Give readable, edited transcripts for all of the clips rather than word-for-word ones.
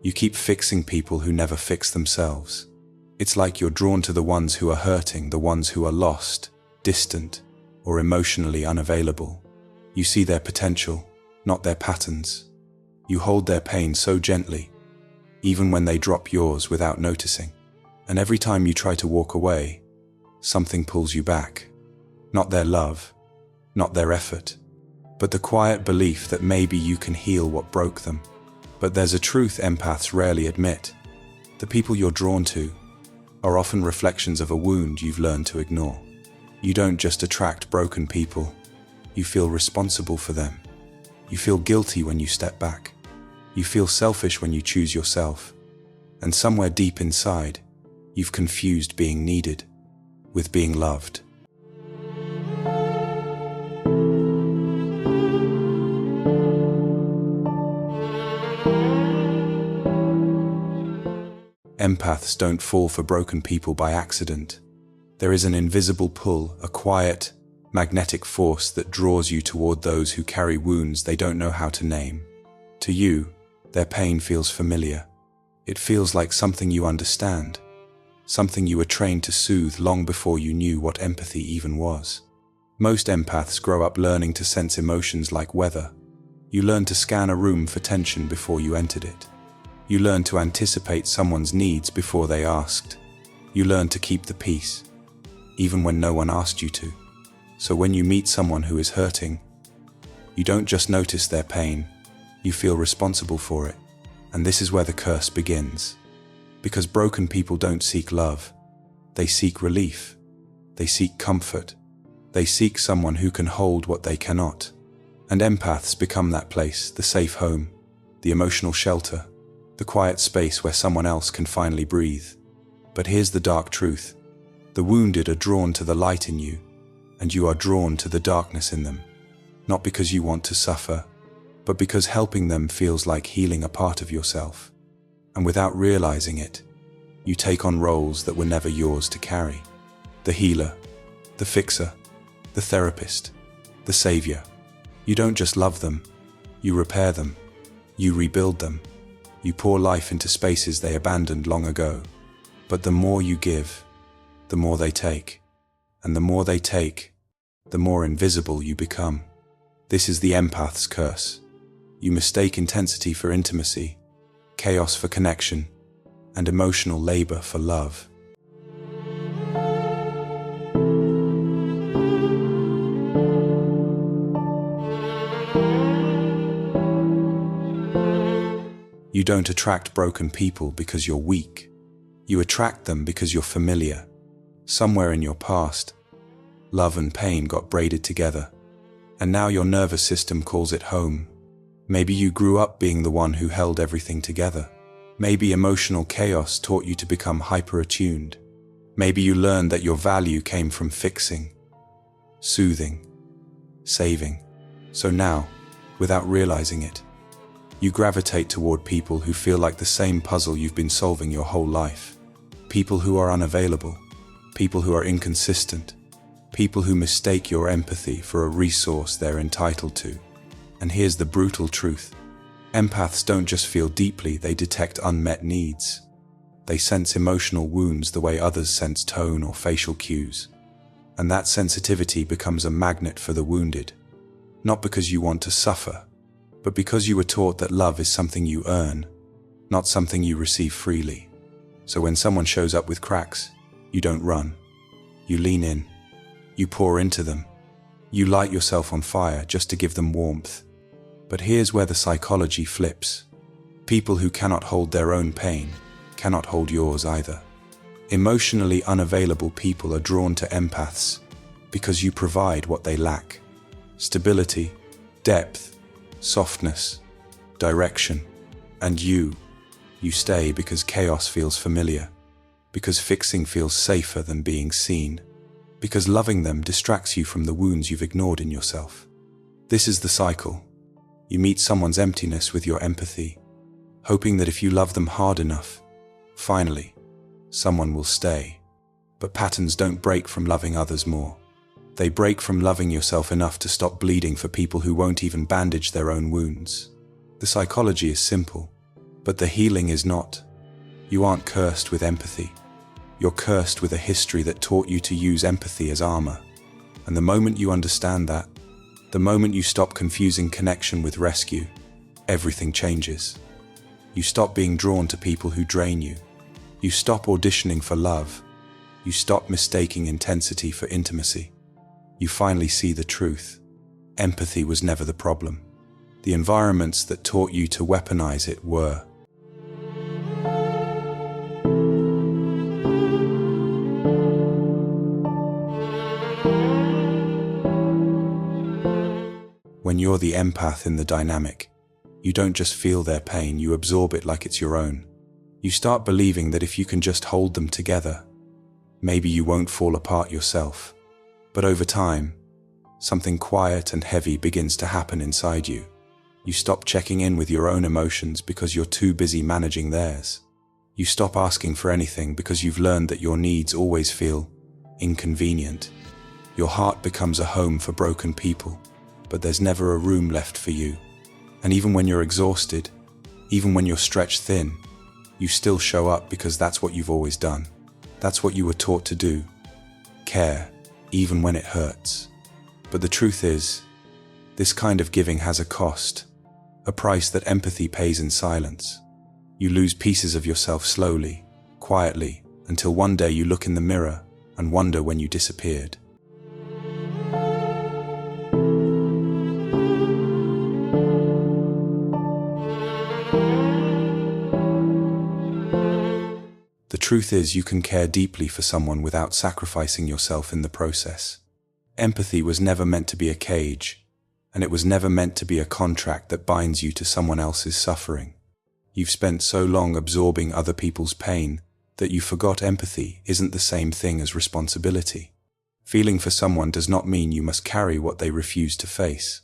You keep fixing people who never fix themselves. It's like you're drawn to the ones who are hurting, the ones who are lost, distant, or emotionally unavailable. You see their potential, not their patterns. You hold their pain so gently, even when they drop yours without noticing. And every time you try to walk away, something pulls you back. Not their love, not their effort, but the quiet belief that maybe you can heal what broke them. But there's a truth empaths rarely admit. The people you're drawn to are often reflections of a wound you've learned to ignore. You don't just attract broken people, you feel responsible for them. You feel guilty when you step back. You feel selfish when you choose yourself. And somewhere deep inside, you've confused being needed with being loved. Empaths don't fall for broken people by accident. There is an invisible pull, a quiet, magnetic force that draws you toward those who carry wounds they don't know how to name. To you, their pain feels familiar. It feels like something you understand, something you were trained to soothe long before you knew what empathy even was. Most empaths grow up learning to sense emotions like weather. You learn to scan a room for tension before you entered it. You learn to anticipate someone's needs before they asked. You learn to keep the peace, even when no one asked you to. So when you meet someone who is hurting, you don't just notice their pain, you feel responsible for it. And this is where the curse begins. Because broken people don't seek love. They seek relief. They seek comfort. They seek someone who can hold what they cannot. And empaths become that place, the safe home, the emotional shelter, the quiet space where someone else can finally breathe. But here's the dark truth. The wounded are drawn to the light in you, and you are drawn to the darkness in them. Not because you want to suffer, but because helping them feels like healing a part of yourself. And without realizing it, you take on roles that were never yours to carry. The healer, the fixer, the therapist, the savior. You don't just love them, you repair them, you rebuild them. You pour life into spaces they abandoned long ago. But the more you give, the more they take. And the more they take, the more invisible you become. This is the empath's curse. You mistake intensity for intimacy, chaos for connection, and emotional labor for love. You don't attract broken people because you're weak. You attract them because you're familiar. Somewhere in your past, love and pain got braided together, and now your nervous system calls it home. Maybe you grew up being the one who held everything together. Maybe emotional chaos taught you to become hyper-attuned. Maybe you learned that your value came from fixing, soothing, saving. So now, without realizing it, you gravitate toward people who feel like the same puzzle you've been solving your whole life. People who are unavailable, people who are inconsistent, people who mistake your empathy for a resource they're entitled to. And here's the brutal truth. Empaths don't just feel deeply, they detect unmet needs. They sense emotional wounds the way others sense tone or facial cues. And that sensitivity becomes a magnet for the wounded. Not because you want to suffer, but because you were taught that love is something you earn, not something you receive freely. So when someone shows up with cracks, you don't run. You lean in. You pour into them. You light yourself on fire just to give them warmth. But here's where the psychology flips. People who cannot hold their own pain cannot hold yours either. Emotionally unavailable people are drawn to empaths because you provide what they lack. Stability, depth, softness, direction. And you stay because chaos feels familiar, because fixing feels safer than being seen, because loving them distracts you from the wounds you've ignored in yourself. This is the cycle. You meet someone's emptiness with your empathy, hoping that if you love them hard enough, finally, someone will stay. But patterns don't break from loving others more. They break from loving yourself enough to stop bleeding for people who won't even bandage their own wounds. The psychology is simple, But the healing is not. You aren't cursed with empathy. You're cursed with a history that taught you to use empathy as armor. And the moment you understand that, the moment you stop confusing connection with rescue, everything changes. You stop being drawn to people who drain you. You stop auditioning for love. You stop mistaking intensity for intimacy. You finally see the truth. Empathy was never the problem. The environments that taught you to weaponize it were. When you're the empath in the dynamic, you don't just feel their pain, you absorb it like it's your own. You start believing that if you can just hold them together, maybe you won't fall apart yourself. But over time, something quiet and heavy begins to happen inside you. You stop checking in with your own emotions because you're too busy managing theirs. You stop asking for anything because you've learned that your needs always feel inconvenient. Your heart becomes a home for broken people, but there's never a room left for you. And even when you're exhausted, even when you're stretched thin, you still show up because that's what you've always done. That's what you were taught to do. Care, even when it hurts. But the truth is, this kind of giving has a cost, a price that empathy pays in silence. You lose pieces of yourself slowly, quietly, until one day you look in the mirror and wonder when you disappeared. The truth is, you can care deeply for someone without sacrificing yourself in the process. Empathy was never meant to be a cage, and it was never meant to be a contract that binds you to someone else's suffering. You've spent so long absorbing other people's pain that you forgot empathy isn't the same thing as responsibility. Feeling for someone does not mean you must carry what they refuse to face.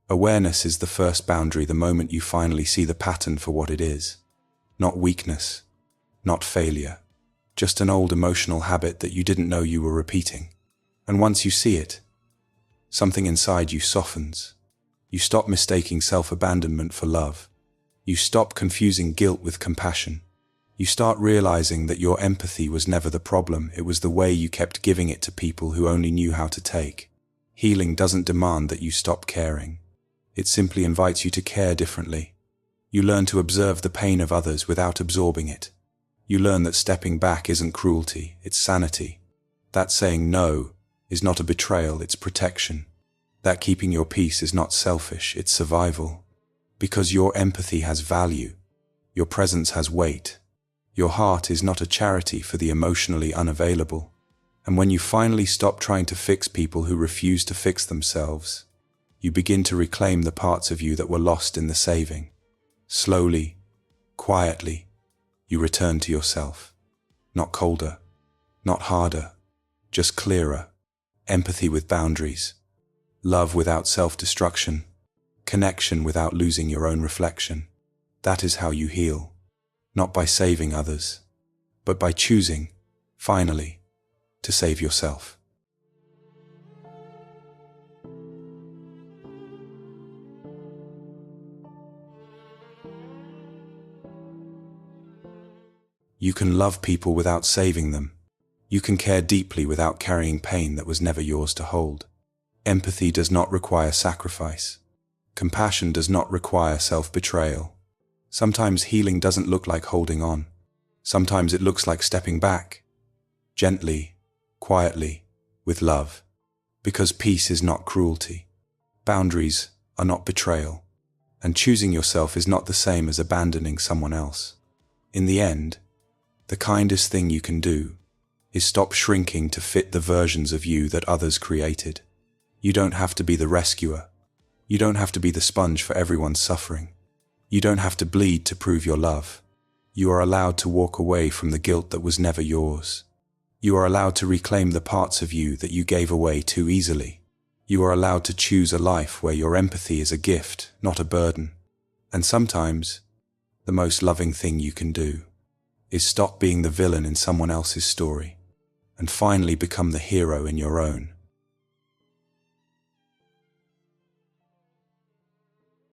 Awareness is the first boundary the moment you finally see the pattern for what it is. Not weakness, not failure, just an old emotional habit that you didn't know you were repeating. And once you see it, something inside you softens. You stop mistaking self-abandonment for love. You stop confusing guilt with compassion. You start realizing that your empathy was never the problem, it was the way you kept giving it to people who only knew how to take. Healing doesn't demand that you stop caring. It simply invites you to care differently. You learn to observe the pain of others without absorbing it. You learn that stepping back isn't cruelty, it's sanity. That saying no is not a betrayal, it's protection. That keeping your peace is not selfish, it's survival. Because your empathy has value. Your presence has weight. Your heart is not a charity for the emotionally unavailable. And when you finally stop trying to fix people who refuse to fix themselves, you begin to reclaim the parts of you that were lost in the saving. Slowly, quietly, you return to yourself. Not colder, not harder, just clearer. Empathy with boundaries. Love without self-destruction. Connection without losing your own reflection. That is how you heal. Not by saving others, but by choosing, finally, to save yourself. You can love people without saving them. You can care deeply without carrying pain that was never yours to hold. Empathy does not require sacrifice. Compassion does not require self-betrayal. Sometimes healing doesn't look like holding on. Sometimes it looks like stepping back. Gently, quietly, with love. Because peace is not cruelty. Boundaries are not betrayal. And choosing yourself is not the same as abandoning someone else. In the end, the kindest thing you can do is stop shrinking to fit the versions of you that others created. You don't have to be the rescuer. You don't have to be the sponge for everyone's suffering. You don't have to bleed to prove your love. You are allowed to walk away from the guilt that was never yours. You are allowed to reclaim the parts of you that you gave away too easily. You are allowed to choose a life where your empathy is a gift, not a burden. And sometimes, the most loving thing you can do is stop being the villain in someone else's story and finally become the hero in your own.